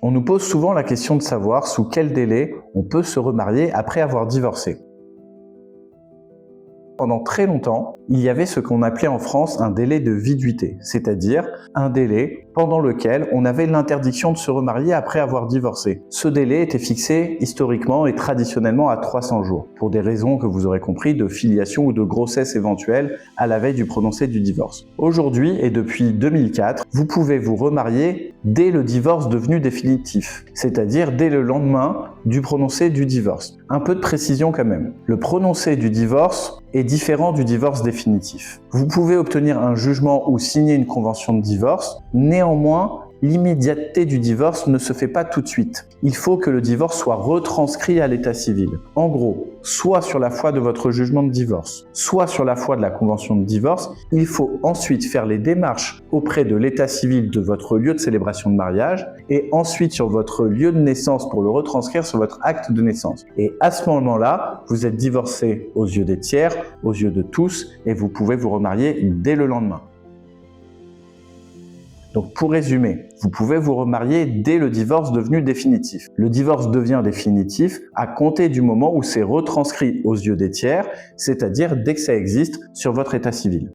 On nous pose souvent la question de savoir sous quel délai on peut se remarier après avoir divorcé. Pendant très longtemps, il y avait ce qu'on appelait en France un délai de viduité, c'est-à-dire un délai pendant lequel on avait l'interdiction de se remarier après avoir divorcé. Ce délai était fixé historiquement et traditionnellement à 300 jours, pour des raisons que vous aurez compris de filiation ou de grossesse éventuelle à la veille du prononcé du divorce. Aujourd'hui et depuis 2004, vous pouvez vous remarier dès le divorce devenu définitif, c'est-à-dire dès le lendemain du prononcé du divorce. Un peu de précision quand même. Le prononcé du divorce est différent du divorce définitif. Vous pouvez obtenir un jugement ou signer une convention de divorce, néanmoins, l'immédiateté du divorce ne se fait pas tout de suite. Il faut que le divorce soit retranscrit à l'état civil. En gros, soit sur la foi de votre jugement de divorce, soit sur la foi de la convention de divorce, il faut ensuite faire les démarches auprès de l'état civil de votre lieu de célébration de mariage et ensuite sur votre lieu de naissance pour le retranscrire sur votre acte de naissance. Et à ce moment-là, vous êtes divorcé aux yeux des tiers, aux yeux de tous et vous pouvez vous remarier dès le lendemain. Donc pour résumer, vous pouvez vous remarier dès le divorce devenu définitif. Le divorce devient définitif à compter du moment où c'est retranscrit aux yeux des tiers, c'est-à-dire dès que ça existe sur votre état civil.